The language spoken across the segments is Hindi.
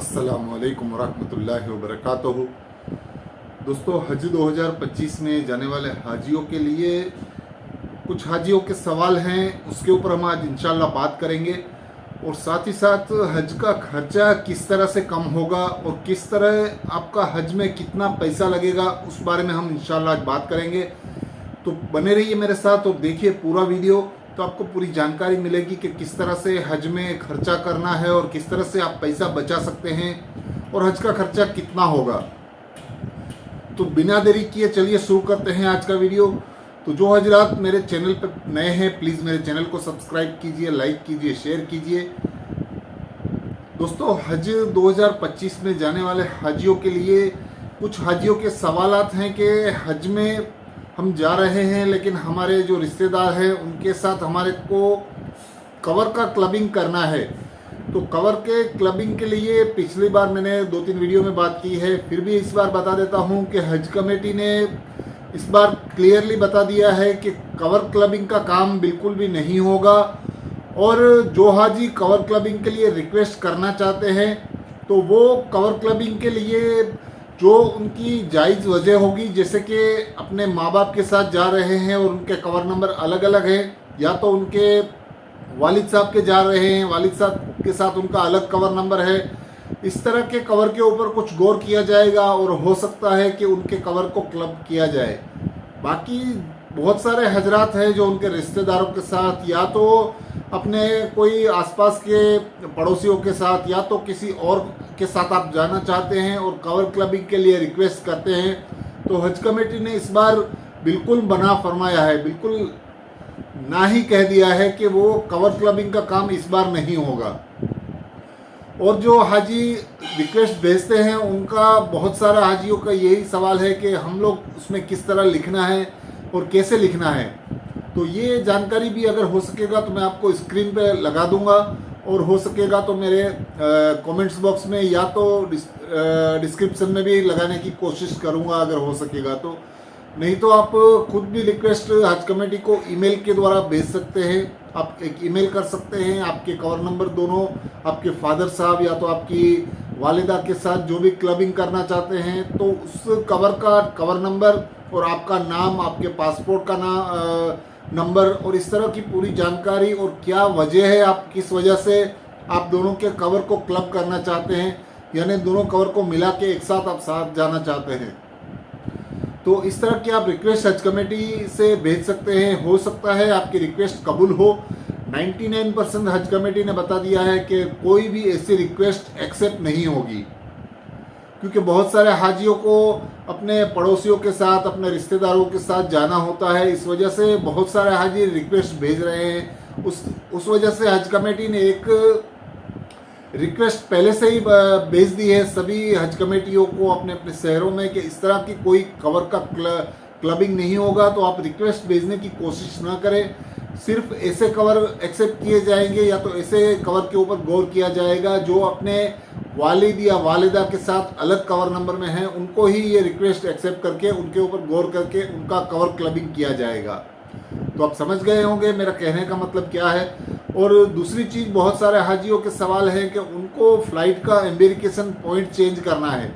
अस्सलामुअलैकुम वरहमतुल्लाहि वबरकातुहू। दोस्तों, हज 2025 में जाने वाले हाजियों के लिए कुछ हाजियों के सवाल हैं, उसके ऊपर हम आज इंशाल्लाह बात करेंगे। और साथ ही साथ हज का खर्चा किस तरह से कम होगा और किस तरह आपका हज में कितना पैसा लगेगा, उस बारे में हम इंशाल्लाह आज बात करेंगे। तो बने रहिए मेरे साथ और देखिए पूरा वीडियो, तो आपको पूरी जानकारी मिलेगी कि किस तरह से हज में खर्चा करना है और किस तरह से आप पैसा बचा सकते हैं और हज का खर्चा कितना होगा। तो बिना देरी किए चलिए शुरू करते हैं आज का वीडियो। तो जो हजरात मेरे चैनल पर नए हैं, प्लीज़ मेरे चैनल को सब्सक्राइब कीजिए, लाइक कीजिए, शेयर कीजिए। दोस्तों, हज 2025 में जाने वाले हाजियों के लिए कुछ हाजियों के सवालात हैं कि हज में हम जा रहे हैं लेकिन हमारे जो रिश्तेदार हैं उनके साथ हमारे को कवर का क्लबिंग करना है। तो कवर के क्लबिंग के लिए पिछली बार मैंने 2-3 वीडियो में बात की है, फिर भी इस बार बता देता हूं कि हज कमेटी ने इस बार क्लियरली बता दिया है कि कवर क्लबिंग का काम बिल्कुल भी नहीं होगा। और जो हाजी कवर क्लबिंग के लिए रिक्वेस्ट करना चाहते हैं तो वो कवर क्लबिंग के लिए जो उनकी जायज़ वजह होगी, जैसे कि अपने माँ बाप के साथ जा रहे हैं और उनके कवर नंबर अलग अलग है, या तो उनके वालिद साहब के जा रहे हैं, वालिद साहब के साथ उनका अलग कवर नंबर है, इस तरह के कवर के ऊपर कुछ गौर किया जाएगा और हो सकता है कि उनके कवर को क्लब किया जाए। बाकी बहुत सारे हजरात हैं जो उनके रिश्तेदारों के साथ या तो अपने कोई आसपास के पड़ोसियों के साथ या तो किसी और के साथ आप जाना चाहते हैं और कवर क्लबिंग के लिए रिक्वेस्ट करते हैं, तो हज कमेटी ने इस बार बिल्कुल मना फरमाया है, बिल्कुल ना ही कह दिया है कि वो कवर क्लबिंग का काम इस बार नहीं होगा। और जो हाजी रिक्वेस्ट भेजते हैं उनका बहुत सारा हाजियों का यही सवाल है कि हम लोग उसमें किस तरह लिखना है और कैसे लिखना है। तो ये जानकारी भी अगर हो सकेगा तो मैं आपको स्क्रीन पे लगा दूंगा, और हो सकेगा तो मेरे कमेंट्स बॉक्स में या तो डिस्क्रिप्शन में भी लगाने की कोशिश करूंगा अगर हो सकेगा तो। नहीं तो आप खुद भी रिक्वेस्ट हज कमेटी को ईमेल के द्वारा भेज सकते हैं। आप एक ईमेल कर सकते हैं, आपके कवर नंबर दोनों आपके फादर साहब या तो आपकी वालिदा के साथ जो भी क्लबिंग करना चाहते हैं, तो उस कवर का कवर नंबर और आपका नाम, आपके पासपोर्ट का नंबर और इस तरह की पूरी जानकारी और क्या वजह है, आप किस वजह से आप दोनों के कवर को क्लब करना चाहते हैं, यानी दोनों कवर को मिला के एक साथ आप साथ जाना चाहते हैं, तो इस तरह की आप रिक्वेस्ट हज कमेटी से भेज सकते हैं। हो सकता है आपकी रिक्वेस्ट कबूल हो। 99% हज कमेटी ने बता दिया है कि कोई भी ऐसी रिक्वेस्ट एक्सेप्ट नहीं होगी, क्योंकि बहुत सारे हाजियों को अपने पड़ोसियों के साथ, अपने रिश्तेदारों के साथ जाना होता है, इस वजह से बहुत सारे हाजी रिक्वेस्ट भेज रहे हैं। उस वजह से हज कमेटी ने एक रिक्वेस्ट पहले से ही भेज दी है सभी हज कमेटियों को अपने अपने शहरों में कि इस तरह की कोई कवर का क्लबिंग नहीं होगा। तो आप रिक्वेस्ट भेजने की कोशिश ना करें, सिर्फ ऐसे कवर एक्सेप्ट किए जाएंगे या तो ऐसे कवर के ऊपर गौर किया जाएगा जो अपने वालिद या वालिदा के साथ अलग कवर नंबर में हैं, उनको ही ये रिक्वेस्ट एक्सेप्ट करके उनके ऊपर गौर करके उनका कवर क्लबिंग किया जाएगा। तो आप समझ गए होंगे मेरा कहने का मतलब क्या है। और दूसरी चीज़, बहुत सारे हाजियों के सवाल है कि उनको फ़्लाइट का एम्बेरिकेशन पॉइंट चेंज करना है।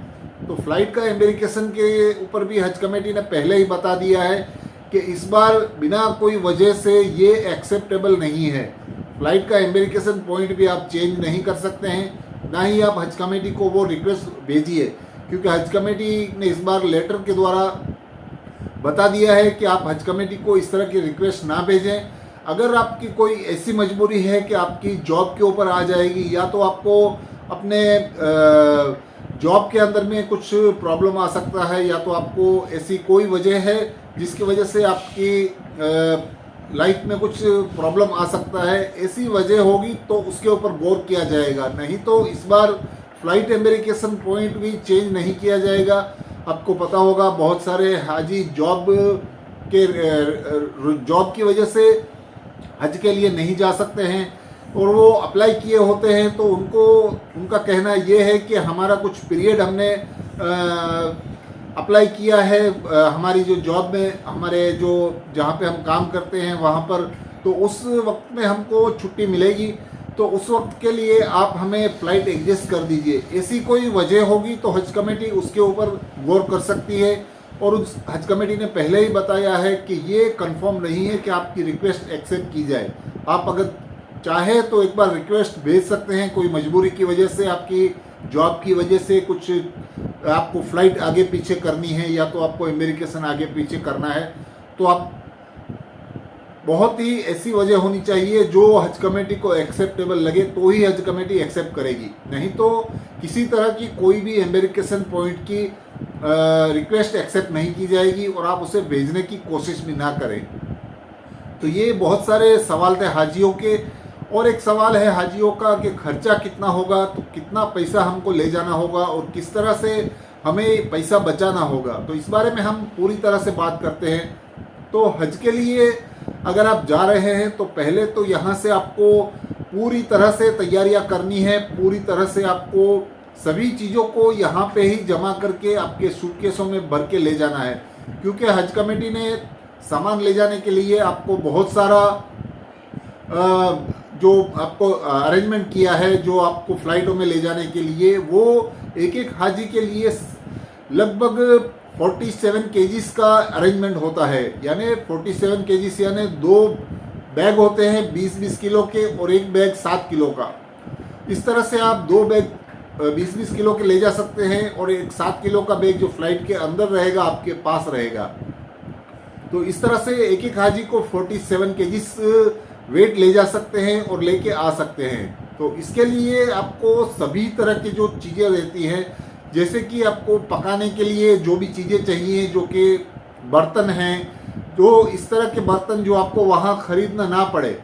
तो फ़्लाइट का एम्बेरिकेशन के ऊपर भी हज कमेटी ने पहले ही बता दिया है कि इस बार बिना कोई वजह से ये एक्सेप्टेबल नहीं है। फ़्लाइट का एम्बेरिकेशन पॉइंट भी आप चेंज नहीं कर सकते हैं, ना ही आप हज कमेटी को वो रिक्वेस्ट भेजिए, क्योंकि हज कमेटी ने इस बार लेटर के द्वारा बता दिया है कि आप हज कमेटी को इस तरह की रिक्वेस्ट ना भेजें। अगर आपकी कोई ऐसी मजबूरी है कि आपकी जॉब के ऊपर आ जाएगी, या तो आपको अपने जॉब के अंदर में कुछ प्रॉब्लम आ सकता है, या तो आपको ऐसी कोई वजह है जिसकी वजह से आपकी लाइफ में कुछ प्रॉब्लम आ सकता है, ऐसी वजह होगी तो उसके ऊपर गौर किया जाएगा। नहीं तो इस बार फ़्लाइट एम्बेरिकेशन पॉइंट भी चेंज नहीं किया जाएगा। आपको पता होगा बहुत सारे हाजी जॉब की वजह से हज के लिए नहीं जा सकते हैं और वो अप्लाई किए होते हैं, तो उनका कहना ये है कि हमारा कुछ पीरियड हमने अप्लाई किया है हमारी जो जॉब में, हमारे जो जहाँ पे हम काम करते हैं वहाँ पर, तो उस वक्त में हमको छुट्टी मिलेगी। तो उस वक्त के लिए आप हमें फ़्लाइट एडजस्ट कर दीजिए। ऐसी कोई वजह होगी तो हज कमेटी उसके ऊपर गौर कर सकती है, और उस हज कमेटी ने पहले ही बताया है कि ये कंफर्म नहीं है कि आपकी रिक्वेस्ट एक्सेप्ट की जाए। आप अगर चाहे तो एक बार रिक्वेस्ट भेज सकते हैं, कोई मजबूरी की वजह से, आपकी जॉब की वजह से कुछ आपको फ़्लाइट आगे पीछे करनी है या तो आपको अमेरिकेशन आगे पीछे करना है, तो आप बहुत ही ऐसी वजह होनी चाहिए जो हज कमेटी को एक्सेप्टेबल लगे तो ही हज कमेटी एक्सेप्ट करेगी। नहीं तो किसी तरह की कोई भी अमेरिकेशन पॉइंट की रिक्वेस्ट एक्सेप्ट नहीं की जाएगी और आप उसे भेजने की कोशिश भी ना करें। तो ये बहुत सारे सवाल थे हाजियों के। और एक सवाल है हाजियों का कि खर्चा कितना होगा, तो कितना पैसा हमको ले जाना होगा और किस तरह से हमें पैसा बचाना होगा। तो इस बारे में हम पूरी तरह से बात करते हैं। तो हज के लिए अगर आप जा रहे हैं तो पहले तो यहाँ से आपको पूरी तरह से तैयारियां करनी है। पूरी तरह से आपको सभी चीज़ों को यहाँ पे ही जमा करके आपके सूटकेसों में भर के ले जाना है, क्योंकि हज कमेटी ने सामान ले जाने के लिए आपको बहुत सारा जो आपको अरेंजमेंट किया है, जो आपको फ़्लाइटों में ले जाने के लिए, वो एक एक हाजी के लिए लगभग 47 केजीज का अरेंजमेंट होता है। यानी 47 केजीज यानी 2 बैग होते हैं 20-20 किलो के और एक बैग 7 किलो का। इस तरह से आप 2 बैग 20-20 किलो के ले जा सकते हैं और एक 7 किलो का बैग जो फ्लाइट के अंदर रहेगा आपके पास रहेगा। तो इस तरह से एक एक हाजी को 47 केजीज वेट ले जा सकते हैं और लेके आ सकते हैं। तो इसके लिए आपको सभी तरह की जो चीज़ें रहती हैं, जैसे कि आपको पकाने के लिए जो भी चीज़ें चाहिए, जो कि बर्तन हैं, जो इस तरह के बर्तन जो आपको वहाँ ख़रीदना ना पड़े,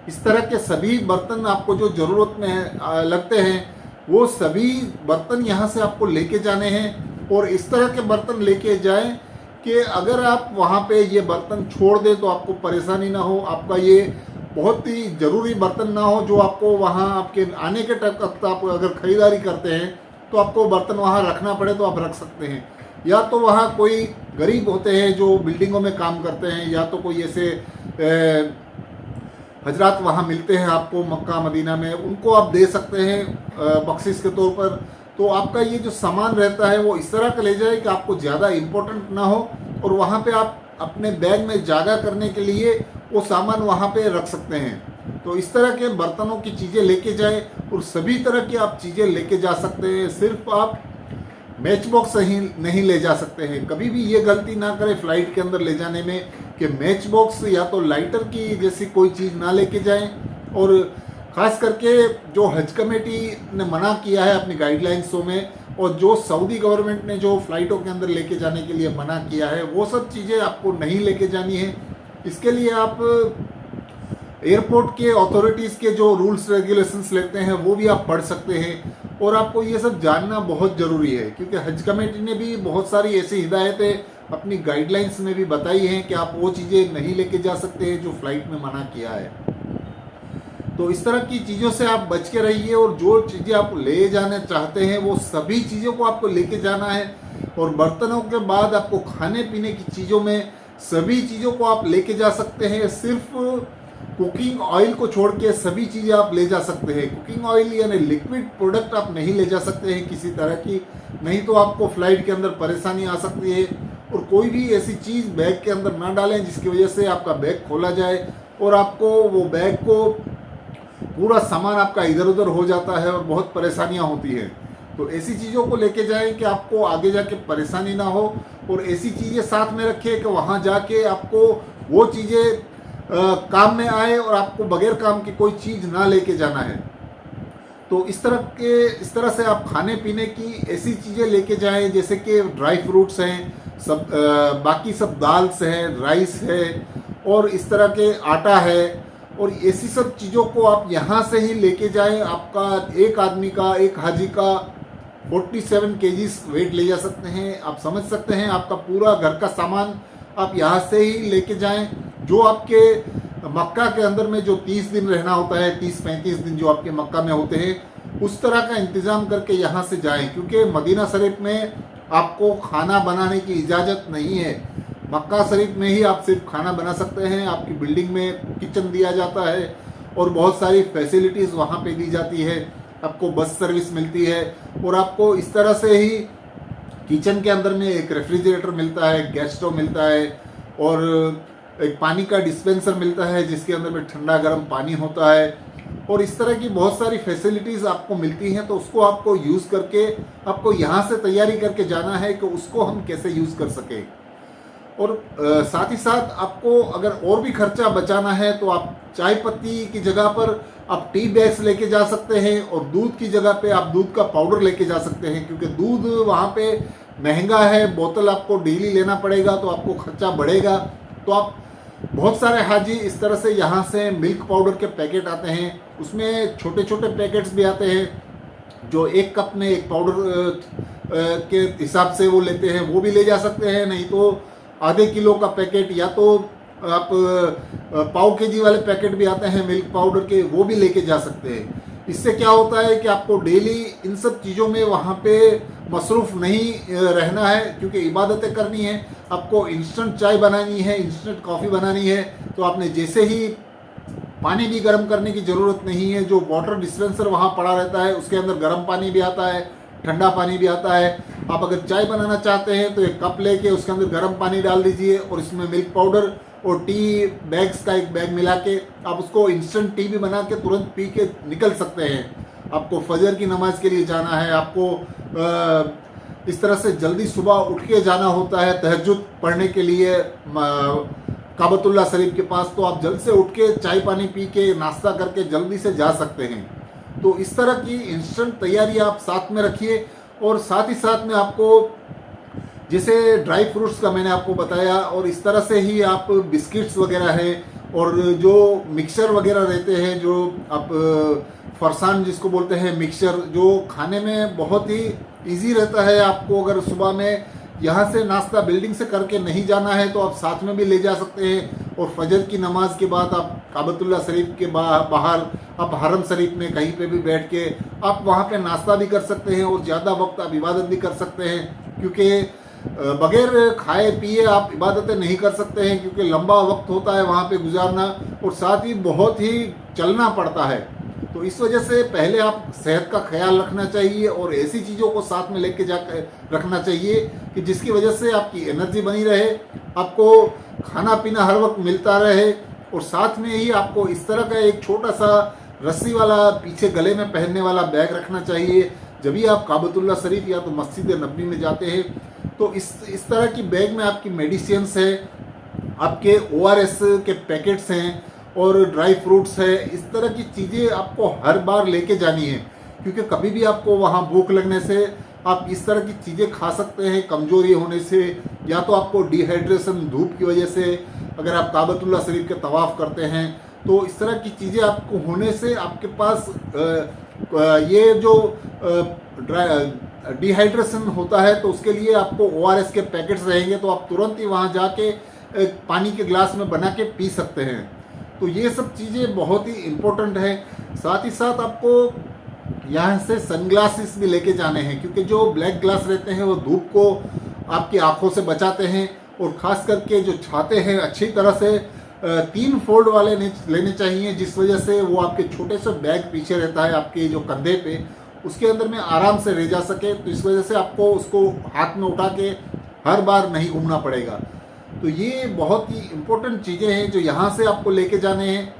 इस तरह के सभी बर्तन आपको जो ज़रूरत में लगते हैं वो सभी बर्तन यहाँ से आपको लेके जाने हैं। और इस तरह के बर्तन लेके जाएं कि अगर आप वहाँ पे ये बर्तन छोड़ दें तो आपको परेशानी ना हो, आपका ये बहुत ही ज़रूरी बर्तन ना हो जो आपको वहाँ आपके आने के तक आप अगर ख़रीदारी करते हैं तो आपको बर्तन वहाँ रखना पड़े तो आप रख सकते हैं। या तो वहाँ कोई गरीब होते हैं जो बिल्डिंगों में काम करते हैं, या तो कोई ऐसे हजरात वहाँ मिलते हैं आपको मक्का मदीना में, उनको आप दे सकते हैं बख्शिश के तौर पर। तो आपका ये जो सामान रहता है वो इस तरह का ले जाए कि आपको ज़्यादा इम्पोर्टेंट ना हो, और वहाँ पे आप अपने बैग में जगह करने के लिए वो सामान वहाँ पे रख सकते हैं। तो इस तरह के बर्तनों की चीज़ें लेके जाएं और सभी तरह की आप चीज़ें लेके जा सकते हैं। सिर्फ आप मैच बॉक्स ही नहीं ले जा सकते हैं। कभी भी ये गलती ना करें फ़्लाइट के अंदर ले जाने में कि मैच बॉक्स या तो लाइटर की जैसी कोई चीज़ ना लेके जाएं। और ख़ास करके जो हज कमेटी ने मना किया है अपनी गाइडलाइंसों में, और जो सऊदी गवर्नमेंट ने जो फ़्लाइटों के अंदर लेके जाने के लिए मना किया है, वो सब चीज़ें आपको नहीं लेके जानी है। इसके लिए आप एयरपोर्ट के अथॉरिटीज़ के जो रूल्स रेगुलेशंस लेते हैं वो भी आप पढ़ सकते हैं। और आपको ये सब जानना बहुत ज़रूरी है, क्योंकि हज कमेटी ने भी बहुत सारी ऐसी हिदायतें अपनी गाइडलाइंस में भी बताई हैं कि आप वो चीज़ें नहीं लेके जा सकते हैं जो फ़्लाइट में मना किया है। तो इस तरह की चीज़ों से आप बच के रहिए, और जो चीज़ें आप ले जाना चाहते हैं वो सभी चीज़ों को आपको लेके जाना है। और बर्तनों के बाद आपको खाने पीने की चीज़ों में सभी चीज़ों को आप लेके जा सकते हैं। सिर्फ कुकिंग ऑयल को छोड़ के सभी चीज़ें आप ले जा सकते हैं। कुकिंग ऑयल यानी लिक्विड प्रोडक्ट आप नहीं ले जा सकते हैं किसी तरह की, नहीं तो आपको फ़्लाइट के अंदर परेशानी आ सकती है। और कोई भी ऐसी चीज़ बैग के अंदर ना डालें जिसकी वजह से आपका बैग खोला जाए और आपको वो बैग को पूरा सामान आपका इधर उधर हो जाता है और बहुत परेशानियां होती हैं। तो ऐसी चीज़ों को लेके जाएं कि आपको आगे जाके परेशानी ना हो, और ऐसी चीज़ें साथ में रखें कि वहाँ जाके आपको वो चीज़ें काम में आए और आपको बगैर काम की कोई चीज़ ना लेके जाना है। तो इस तरह से आप खाने पीने की ऐसी चीज़ें लेके जाएं जैसे कि ड्राई फ्रूट्स हैं, सब बाकी सब दाल्स हैं, राइस है, और इस तरह के आटा है, और ऐसी सब चीज़ों को आप यहाँ से ही लेके जाएं। आपका एक आदमी का, एक हाजी का 47 केजीज वेट ले जा सकते हैं। आप समझ सकते हैं, आपका पूरा घर का सामान आप यहाँ से ही लेके जाएं। जो आपके मक्का के अंदर में जो 30 दिन रहना होता है, 30-35 दिन जो आपके मक्का में होते हैं, उस तरह का इंतज़ाम करके यहाँ से जाएं, क्योंकि मदीना शरीफ में आपको खाना बनाने की इजाज़त नहीं है। मक्का शरीफ में ही आप सिर्फ खाना बना सकते हैं। आपकी बिल्डिंग में किचन दिया जाता है और बहुत सारी फैसिलिटीज़ वहाँ पे दी जाती है। आपको बस सर्विस मिलती है और आपको इस तरह से ही किचन के अंदर में एक रेफ्रिजरेटर मिलता है, गैस स्टोव मिलता है और एक पानी का डिस्पेंसर मिलता है जिसके अंदर में ठंडा गर्म पानी होता है और इस तरह की बहुत सारी फैसिलिटीज़ आपको मिलती हैं। तो उसको आपको यूज़ करके आपको यहाँ से तैयारी करके जाना है कि उसको हम कैसे यूज़ कर सकें। और साथ ही साथ आपको अगर और भी खर्चा बचाना है तो आप चाय पत्ती की जगह पर आप टी बैग्स लेके जा सकते हैं और दूध की जगह पे आप दूध का पाउडर लेके जा सकते हैं, क्योंकि दूध वहाँ पे महंगा है, बोतल आपको डेली लेना पड़ेगा तो आपको खर्चा बढ़ेगा। तो आप बहुत सारे हाजी इस तरह से यहाँ से मिल्क पाउडर के पैकेट आते हैं, उसमें छोटे छोटे पैकेट्स भी आते हैं जो एक कप में एक पाउडर के हिसाब से वो लेते हैं, वो भी ले जा सकते हैं। नहीं तो आधे किलो का पैकेट या तो आप पाव केजी वाले पैकेट भी आते हैं मिल्क पाउडर के, वो भी लेके जा सकते हैं। इससे क्या होता है कि आपको डेली इन सब चीज़ों में वहाँ पे मसरूफ़ नहीं रहना है, क्योंकि इबादतें करनी है। आपको इंस्टेंट चाय बनानी है, इंस्टेंट कॉफ़ी बनानी है तो आपने जैसे ही पानी भी गर्म करने की ज़रूरत नहीं है, जो वाटर डिस्पेंसर वहाँ पड़ा रहता है उसके अंदर गर्म पानी भी आता है, ठंडा पानी भी आता है। आप अगर चाय बनाना चाहते हैं तो एक कप लेके उसके अंदर गर्म पानी डाल दीजिए और इसमें मिल्क पाउडर और टी बैग्स का एक बैग मिला के आप उसको इंस्टेंट टी भी बना के तुरंत पी के निकल सकते हैं। आपको फजर की नमाज के लिए जाना है, आपको इस तरह से जल्दी सुबह उठ के जाना होता है तहज्जुद पढ़ने के लिए काबतुल्लाह शरीफ के पास, तो आप जल्द से उठ के चाय पानी पी के नाश्ता करके जल्दी से जा सकते हैं। तो इस तरह की इंस्टेंट तैयारी आप साथ में रखिए। और साथ ही साथ में आपको जैसे ड्राई फ्रूट्स का मैंने आपको बताया, और इस तरह से ही आप बिस्किट्स वगैरह हैं और जो मिक्सचर वगैरह रहते हैं, जो आप फरसान जिसको बोलते हैं मिक्सचर, जो खाने में बहुत ही इजी रहता है। आपको अगर सुबह में यहाँ से नाश्ता बिल्डिंग से करके नहीं जाना है तो आप साथ में भी ले जा सकते हैं और फजर की नमाज के बाद आप काबतुल्लाह शरीफ के बाहर आप हरम शरीफ में कहीं पे भी बैठ के आप वहाँ पे नाश्ता भी कर सकते हैं और ज़्यादा वक्त आप इबादत भी कर सकते हैं, क्योंकि बगैर खाए पिए आप इबादतें नहीं कर सकते हैं, क्योंकि लंबा वक्त होता है वहाँ पे गुजारना और साथ ही बहुत ही चलना पड़ता है। तो इस वजह से पहले आप सेहत का ख्याल रखना चाहिए और ऐसी चीज़ों को साथ में लेके जाकर रखना चाहिए कि जिसकी वजह से आपकी एनर्जी बनी रहे, आपको खाना पीना हर वक्त मिलता रहे और साथ में ही आपको इस तरह का एक छोटा सा रस्सी वाला पीछे गले में पहनने वाला बैग रखना चाहिए। जब भी आप काबतुल्लाह शरीफ या तो मस्जिद नबी में जाते हैं तो इस तरह की बैग में आपकी मेडिसिन्स है, आपके ORS के पैकेट्स हैं और ड्राई फ्रूट्स है। इस तरह की चीज़ें आपको हर बार लेके जानी है, क्योंकि कभी भी आपको वहाँ भूख लगने से आप इस तरह की चीज़ें खा सकते हैं, कमज़ोरी होने से या तो आपको डिहाइड्रेशन धूप की वजह से, अगर आप काबतुल्लाह शरीफ के तवाफ़ करते हैं तो इस तरह की चीज़ें आपको होने से आपके पास ये जो डिहाइड्रेशन होता है तो उसके लिए आपको ORS के पैकेट्स रहेंगे, तो आप तुरंत ही वहाँ जाके पानी के ग्लास में बना के पी सकते हैं। तो ये सब चीज़ें बहुत ही इम्पोर्टेंट है। साथ ही साथ आपको यहाँ से सनग्लासेस भी लेके जाने हैं, क्योंकि जो ब्लैक ग्लास रहते हैं वो धूप को आपकी आंखों से बचाते हैं और ख़ास करके जो छाते हैं अच्छी तरह से 3 फोल्ड वाले लेने चाहिए, जिस वजह से वो आपके छोटे से बैग पीछे रहता है आपके जो कंधे पे, उसके अंदर में आराम से रह जा सके। तो इस वजह से आपको उसको हाथ में उठा के हर बार नहीं घूमना पड़ेगा। तो ये बहुत ही इम्पोर्टेंट चीज़ें हैं जो यहाँ से आपको लेके जाने हैं।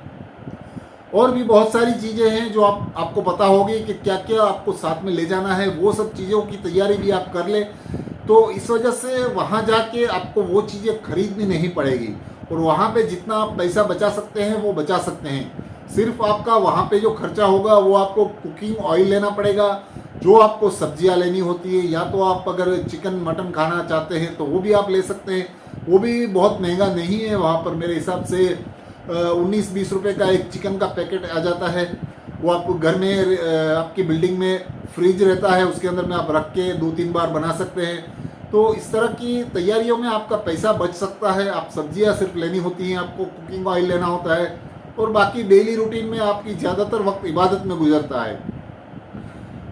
और भी बहुत सारी चीज़ें हैं जो आपको पता होगी कि क्या क्या आपको साथ में ले जाना है, वो सब चीज़ों की तैयारी भी आप कर लें। तो इस वजह से वहाँ जाके आपको वो चीज़ें खरीदनी नहीं पड़ेगी और वहाँ पे जितना आप पैसा बचा सकते हैं वो बचा सकते हैं। सिर्फ आपका वहाँ पे जो खर्चा होगा वो आपको कुकिंग ऑयल लेना पड़ेगा, जो आपको सब्जियाँ लेनी होती है, या तो आप अगर चिकन मटन खाना चाहते हैं तो वो भी आप ले सकते हैं, वो भी बहुत महंगा नहीं है। वहाँ पर मेरे हिसाब से 19-20 रुपये का एक चिकन का पैकेट आ जाता है। वो आपको घर में आपकी बिल्डिंग में फ्रिज रहता है, उसके अंदर में आप रख के 2-3 बार बना सकते हैं। तो इस तरह की तैयारियों में आपका पैसा बच सकता है। आप सब्जियां सिर्फ लेनी होती हैं, आपको कुकिंग ऑयल लेना होता है और बाकी डेली रूटीन में आपकी ज़्यादातर वक्त इबादत में गुजरता है।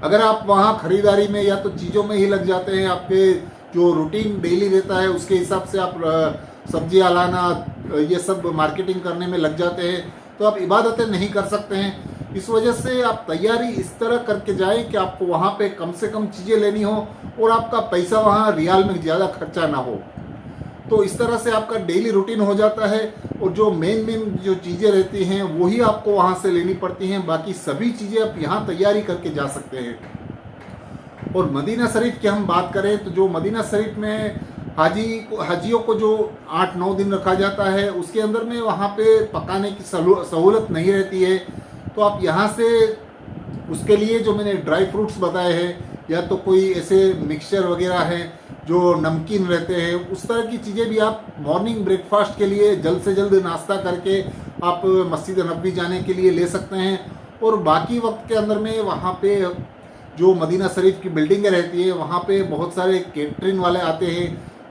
अगर आप वहाँ ख़रीदारी में या तो चीज़ों में ही लग जाते हैं, आपके जो रूटीन डेली रहता है उसके हिसाब से आप सब्जियां लाना ये सब मार्केटिंग करने में लग जाते हैं, तो आप इबादतें नहीं कर सकते हैं। इस वजह से आप तैयारी इस तरह करके जाएं कि आपको वहाँ पे कम से कम चीज़ें लेनी हो और आपका पैसा वहाँ रियाल में ज़्यादा खर्चा ना हो। तो इस तरह से आपका डेली रूटीन हो जाता है और जो मेन जो चीज़ें रहती हैं वही आपको वहाँ से लेनी पड़ती हैं, बाकी सभी चीज़ें आप यहाँ तैयारी करके जा सकते हैं। और मदीना शरीफ की हम बात करें तो जो मदीना शरीफ में हाजियों को जो 8-9 दिन रखा जाता है, उसके अंदर में वहाँ पे पकाने की सहूलत नहीं रहती है। तो आप यहाँ से उसके लिए जो मैंने ड्राई फ्रूट्स बताए हैं या तो कोई ऐसे मिक्सचर वगैरह हैं जो नमकीन रहते हैं, उस तरह की चीज़ें भी आप मॉर्निंग ब्रेकफास्ट के लिए जल्द से जल्द नाश्ता करके आप मस्जिद नबवी जाने के लिए ले सकते हैं। और बाकी वक्त के अंदर में वहाँ पे जो मदीना शरीफ की बिल्डिंगें रहती है वहाँ पे बहुत सारे केटरिंग वाले आते हैं,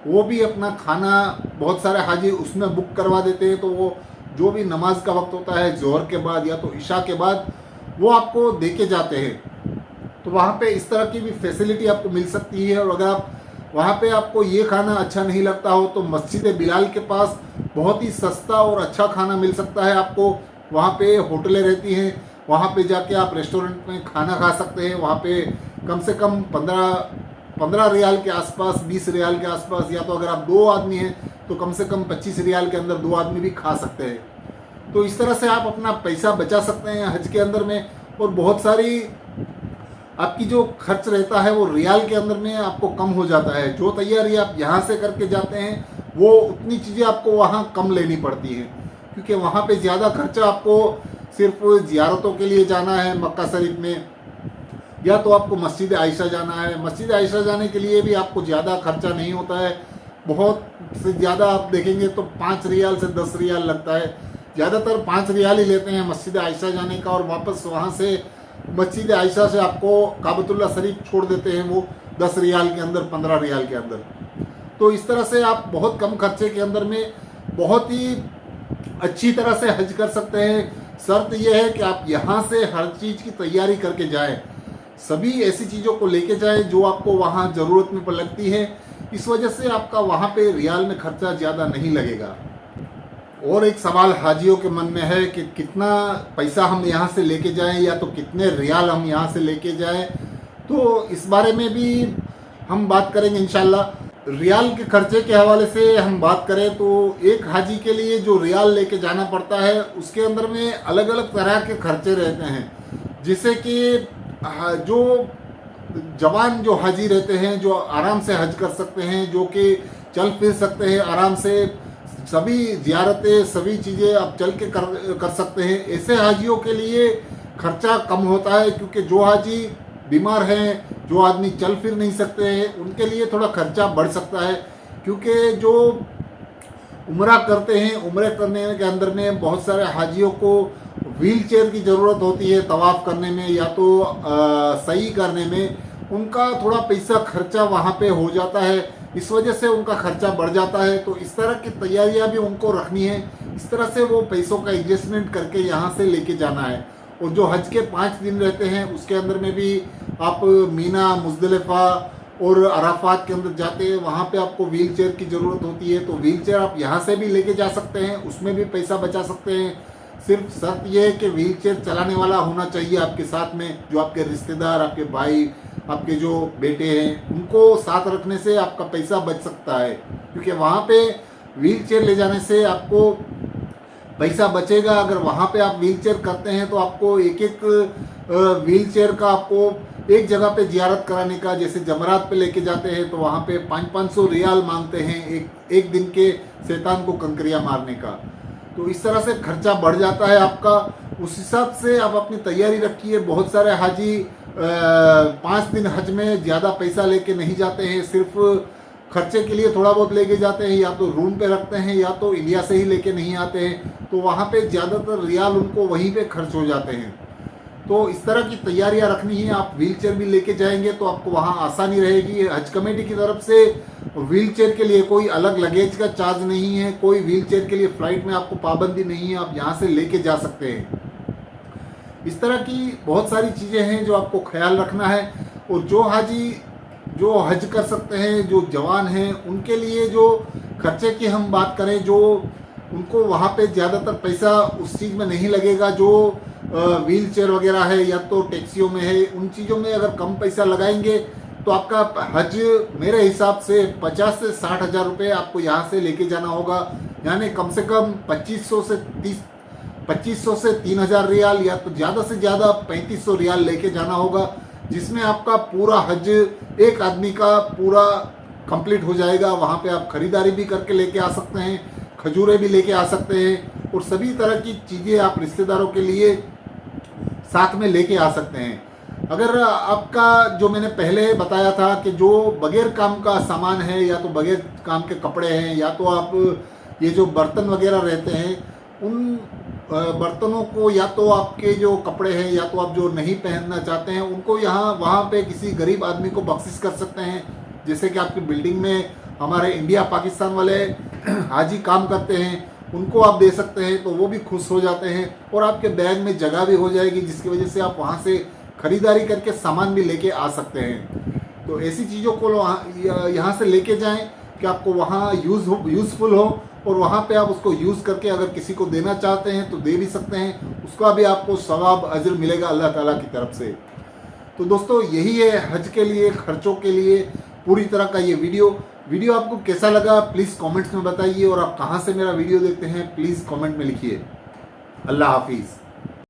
वो भी अपना खाना बहुत सारे हाजी उसमें बुक करवा देते हैं। तो वो जो भी नमाज का वक्त होता है जोहर के बाद या तो इशा के बाद वो आपको दे के जाते हैं। तो वहाँ पे इस तरह की भी फैसिलिटी आपको मिल सकती है। और अगर आप वहाँ पे आपको ये खाना अच्छा नहीं लगता हो तो मस्जिद बिलाल के पास बहुत ही सस्ता और अच्छा खाना मिल सकता है आपको। वहाँ पे होटलें रहती हैं, वहाँ पे जाके आप रेस्टोरेंट में खाना खा सकते हैं। वहाँ पे कम से कम 15 रियाल के आसपास, 20 रियाल के आसपास, या तो अगर आप 2 आदमी हैं तो कम से कम 25 रियाल के अंदर 2 आदमी भी खा सकते हैं। तो इस तरह से आप अपना पैसा बचा सकते हैं हज के अंदर में। और बहुत सारी आपकी जो खर्च रहता है वो रियाल के अंदर में आपको कम हो जाता है। जो तैयारी आप यहाँ से करके जाते हैं वो उतनी चीज़ें आपको वहाँ कम लेनी पड़ती हैं, क्योंकि वहाँ पे ज़्यादा खर्चा आपको सिर्फ ज़ियारतों के लिए जाना है मक्का शरीफ में, या तो आपको मस्जिद आयशा जाना है। मस्जिद आयशा जाने के लिए भी आपको ज़्यादा खर्चा नहीं होता है, बहुत से ज़्यादा आप देखेंगे तो 5 रियाल से 10 रियाल लगता है। ज़्यादातर 5 रियाल ही लेते हैं मस्जिद आयशा जाने का, और वापस वहाँ से मस्जिद आयशा से आपको काबतुल्लाह शरीफ छोड़ देते हैं वो 10 रियाल के अंदर, 15 रियाल के अंदर। तो इस तरह से आप बहुत कम खर्चे के अंदर में बहुत ही अच्छी तरह से हज कर सकते हैं। शर्त यह है कि आप यहाँ से हर चीज़ की तैयारी करके जाएं, सभी ऐसी चीज़ों को लेके जाएं जो आपको वहाँ ज़रूरत में लगती है। इस वजह से आपका वहाँ पे रियाल में खर्चा ज़्यादा नहीं लगेगा। और एक सवाल हाजियों के मन में है कि कितना पैसा हम यहाँ से लेके जाएं या तो कितने रियाल हम यहाँ से लेके जाएं। तो इस बारे में भी हम बात करेंगे इंशाल्लाह। रियाल के खर्चे के हवाले से हम बात करें तो एक हाजी के लिए जो रियाल लेके जाना पड़ता है उसके अंदर में अलग अलग तरह के खर्चे रहते हैं, जिससे कि जो जवान जो हाजी रहते हैं, जो आराम से हज कर सकते हैं, जो कि चल फिर सकते हैं आराम से, सभी ज़ियारतें सभी चीज़ें आप चल के कर सकते हैं, ऐसे हाजियों के लिए खर्चा कम होता है। क्योंकि जो हाजी बीमार हैं, जो आदमी चल फिर नहीं सकते हैं, उनके लिए थोड़ा खर्चा बढ़ सकता है। क्योंकि जो उम्रा करते हैं, उम्रे करने के अंदर में बहुत सारे हाजियों को व्हील चेयर की ज़रूरत होती है तवाफ़ करने में या तो सही करने में, उनका थोड़ा पैसा खर्चा वहाँ पे हो जाता है, इस वजह से उनका खर्चा बढ़ जाता है। तो इस तरह की तैयारियाँ भी उनको रखनी है, इस तरह से वो पैसों का एडजस्टमेंट करके यहाँ से लेके जाना है। और जो हज के 5 दिन रहते हैं उसके अंदर में भी आप मीना, मुज़दलिफ़ा और अराफात के अंदर जाते हैं, वहाँ पे आपको व्हील चेयर की ज़रूरत होती है। तो व्हील चेयर आप यहाँ से भी लेके जा सकते हैं, उसमें भी पैसा बचा सकते हैं। सिर्फ शर्त यह है कि व्हील चेयर चलाने वाला होना चाहिए आपके साथ में, जो आपके रिश्तेदार, आपके भाई, आपके जो बेटे हैं, उनको साथ रखने से आपका पैसा बच सकता है। क्योंकि वहाँ पे व्हील चेयर ले जाने से आपको पैसा बचेगा। अगर वहाँ पे आप व्हील चेयर करते हैं तो आपको एक व्हील चेयर का आपको एक जगह पे जियारत कराने का, जैसे जमरात पे लेके जाते हैं तो वहाँ पे 500-500 रियाल मांगते हैं एक दिन के शैतान को कंकरियाँ मारने का। तो इस तरह से खर्चा बढ़ जाता है आपका। उस हिसाब से आप अपनी तैयारी रखिए। बहुत सारे हाजी 5 दिन हज में ज़्यादा पैसा लेके नहीं जाते हैं, सिर्फ खर्चे के लिए थोड़ा बहुत लेके जाते हैं, या तो रूम पे रखते हैं या तो इंडिया से ही लेके नहीं आते हैं। तो वहाँ पे ज़्यादातर रियाल उनको वहीं पे खर्च हो जाते हैं। तो इस तरह की तैयारियां रखनी है। आप व्हील चेयर भी लेके जाएंगे तो आपको वहाँ आसानी रहेगी। हज कमेटी की तरफ से व्हील चेयर के लिए कोई अलग लगेज का चार्ज नहीं है, कोई व्हील चेयर के लिए फ़्लाइट में आपको पाबंदी नहीं है, आप यहाँ से लेके जा सकते हैं। इस तरह की बहुत सारी चीज़ें हैं जो आपको ख्याल रखना है। और जो हाजी जो हज कर सकते हैं, जो जवान हैं, उनके लिए जो खर्चे की हम बात करें, जो उनको वहाँ पे ज़्यादातर पैसा उस चीज़ में नहीं लगेगा जो व्हील चेयर वगैरह है या तो टैक्सियों में है। उन चीज़ों में अगर कम पैसा लगाएंगे तो आपका हज मेरे हिसाब से 50 से 60 हज़ार रुपये आपको यहाँ से लेके जाना होगा, यानी कम से कम 2500 से 3000 रियाल या तो ज़्यादा से ज़्यादा 3500 रियाल लेके जाना होगा, जिसमें आपका पूरा हज एक आदमी का पूरा कंप्लीट हो जाएगा। वहाँ पे आप खरीदारी भी करके लेके आ सकते हैं, खजूरें भी लेके आ सकते हैं और सभी तरह की चीज़ें आप रिश्तेदारों के लिए साथ में लेके आ सकते हैं। अगर आपका जो मैंने पहले बताया था कि जो बगैर काम का सामान है या तो बगैर काम के कपड़े हैं या तो आप ये जो बर्तन वगैरह रहते हैं उन बर्तनों को या तो आपके जो कपड़े हैं या तो आप जो नहीं पहनना चाहते हैं उनको यहाँ वहाँ पे किसी गरीब आदमी को बख्शिश कर सकते हैं। जैसे कि आपकी बिल्डिंग में हमारे इंडिया पाकिस्तान वाले हाजी काम करते हैं, उनको आप दे सकते हैं तो वो भी खुश हो जाते हैं और आपके बैग में जगह भी हो जाएगी, जिसकी वजह से आप वहाँ से खरीदारी करके सामान भी लेके आ सकते हैं। तो ऐसी चीज़ों को यहाँ से लेके जाएं कि आपको वहाँ यूज़फुल हो और वहाँ पे आप उसको यूज़ करके अगर किसी को देना चाहते हैं तो दे भी सकते हैं, उसका भी आपको सवाब अजर मिलेगा अल्लाह ताला की तरफ से। तो दोस्तों यही है हज के लिए खर्चों के लिए पूरी तरह का ये वीडियो आपको कैसा लगा प्लीज़ कमेंट्स में बताइए और आप कहाँ से मेरा वीडियो देखते हैं प्लीज़ कमेंट में लिखिए। अल्लाह हाफिज़।